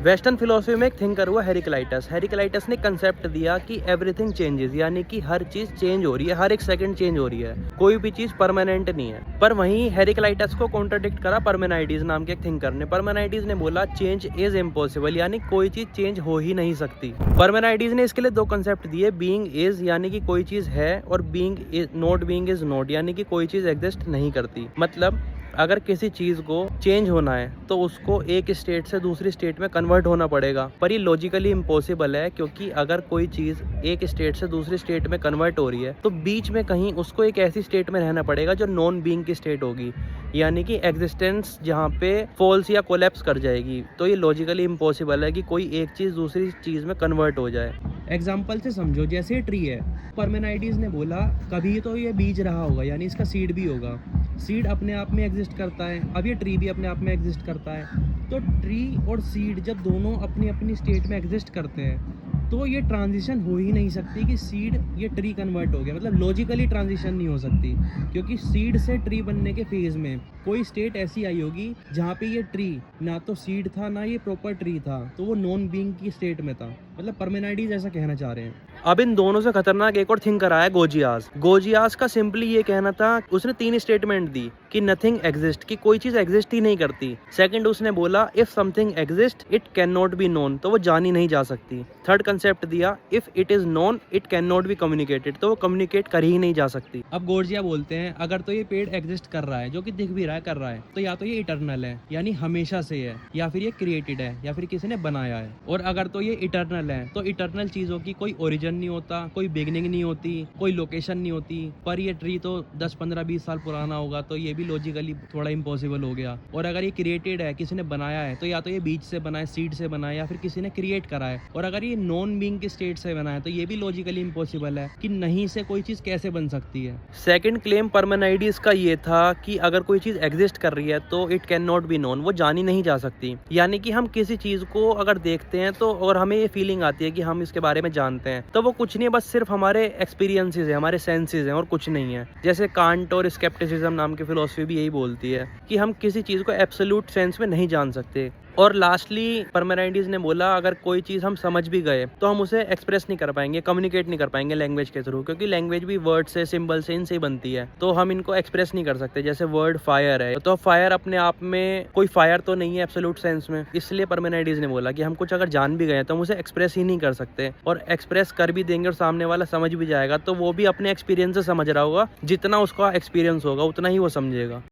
Western philosophy में एक thinker हुआ हेराक्लाइटस। हेराक्लाइटस ने कंसेप्ट दिया कि एवरीथिंग चेंजेस, यानी कि हर चीज चेंज हो रही है, हर एक सेकंड चेंज हो रही है, कोई भी चीज परमानेंट नहीं है। पर वहीं हेराक्लाइटस को कॉन्ट्रडिक्ट करा पार्मेनाइडीज नाम के एक थिंकर ने। पार्मेनाइडीज ने बोला चेंज इज इम्पॉसिबल, यानी कोई चीज चेंज हो ही नहीं सकती। पार्मेनाइडीज ने इसके लिए दो कंसेप्ट दिए, बीइंग इज यानी कि कोई चीज है, और being is not, being is not यानी कि कोई चीज एग्जिस्ट नहीं करती। मतलब अगर किसी चीज को चेंज होना है तो उसको एक स्टेट से दूसरी स्टेट में कन्वर्ट होना पड़ेगा, पर ये लॉजिकली इम्पॉसिबल है, क्योंकि अगर कोई चीज एक स्टेट से दूसरी स्टेट में कन्वर्ट हो रही है तो बीच में कहीं उसको एक ऐसी स्टेट में रहना पड़ेगा जो नॉन बीइंग की स्टेट होगी, यानी कि एग्जिस्टेंस जहाँ पे फॉल्स या कोलैप्स कर जाएगी। तो ये लॉजिकली इम्पॉसिबल है कि कोई एक चीज दूसरी चीज में कन्वर्ट हो जाए। एग्जाम्पल से समझो, जैसे ट्री है, पार्मेनाइडीज ने बोला कभी तो ये बीज रहा होगा, यानी इसका सीड भी होगा। सीड अपने आप में एग्जिस्ट करता है, अब ये ट्री भी अपने आप में एग्जिस्ट करता है। तो ट्री और सीड जब दोनों अपनी अपनी स्टेट में एग्जिस्ट करते हैं तो ये ट्रांजिशन हो ही नहीं सकती कि सीड ये ट्री कन्वर्ट हो गया, मतलब लॉजिकली ट्रांजिशन नहीं हो सकती, क्योंकि सीड से ट्री बनने के फेज में कोई स्टेट ऐसी आई होगी जहाँ पे ये ट्री ना तो सीड था ना ये प्रॉपर ट्री था, तो वो नॉन बीइंग की स्टेट में था। मतलब पार्मेनाइडीज ऐसा कहना चाह रहे हैं। अब इन दोनों से खतरनाक एक और थिंकर आया, गोजियास। गोजियास का सिंपली ये कहना था, उसने 3 स्टेटमेंट दी कि नथिंग एग्जिस्ट, कि कोई चीज एग्जिस्ट ही नहीं करती। सेकंड उसने बोला if something exist it can not be known, तो वो जानी नहीं जा सकती। थर्ड कंसेप्ट दिया if it is known it can not be communicated, तो वो कम्युनिकेट कर ही नहीं जा सकती। अब गोजिया बोलते हैं अगर तो ये पेड़ एग्जिस्ट कर रहा है, जो कि दिख भी रहा है कर रहा है, तो या तो ये इटर्नल है यानी हमेशा से है, या फिर ये क्रिएटेड है, या फिर किसी ने बनाया है। और अगर तो ये इटर्नल है तो इटर्नल चीजों की कोई ओरिजिन नहीं होता, कोई बिगनिंग नहीं होती, कोई लोकेशन नहीं होती। पर ये ट्री तो 10, 15, 20 साल पुराना होगा, तो ये भी लॉजिकली थोड़ा इम्पॉसिबल हो गया। और अगर ये क्रिएटेड है, किसी ने बनाया है, तो या तो ये बीज से बना है, सीड से बना है, या फिर किसी ने क्रिएट करा है। और अगर ये नॉन बीइंग की स्टेट से बना है तो ये भी लॉजिकली इम्पॉसिबल है कि नहीं से कोई चीज कैसे बन सकती है। सेकंड क्लेम पार्मेनाइडीज का ये था कि अगर कोई चीज एग्जिस्ट कर रही है तो it can not be known, वो जानी नहीं जा सकती। यानी कि हम किसी चीज को अगर देखते हैं तो और हमें ये फीलिंग आती है कि हम इसके बारे में जानते हैं, तो वो कुछ नहीं है, बस सिर्फ हमारे एक्सपीरियंसेस है, हमारे सेंसेस हैं और कुछ नहीं है। जैसे कांट और स्केप्टिसिज्म नाम की फिलोसफी भी यही बोलती है कि हम किसी चीज को एब्सोल्यूट सेंस में नहीं जान सकते। और लास्टली पार्मेनाइडीज ने बोला अगर कोई चीज़ हम समझ भी गए तो हम उसे एक्सप्रेस नहीं कर पाएंगे, कम्युनिकेट नहीं कर पाएंगे लैंग्वेज के थ्रू, क्योंकि लैंग्वेज भी वर्ड से, सिंबल से, इनसे ही बनती है, तो हम इनको एक्सप्रेस नहीं कर सकते। जैसे वर्ड फायर है, तो फायर अपने आप में कोई फायर तो नहीं है एब्सोल्यूट सेंस में। इसलिए पार्मेनाइडीज ने बोला कि हम कुछ अगर जान भी गए तो हम उसे एक्सप्रेस ही नहीं कर सकते, और एक्सप्रेस कर भी देंगे और सामने वाला समझ भी जाएगा तो वो भी अपने एक्सपीरियंस से समझ रहा होगा, जितना उसका एक्सपीरियंस होगा उतना ही वो समझेगा।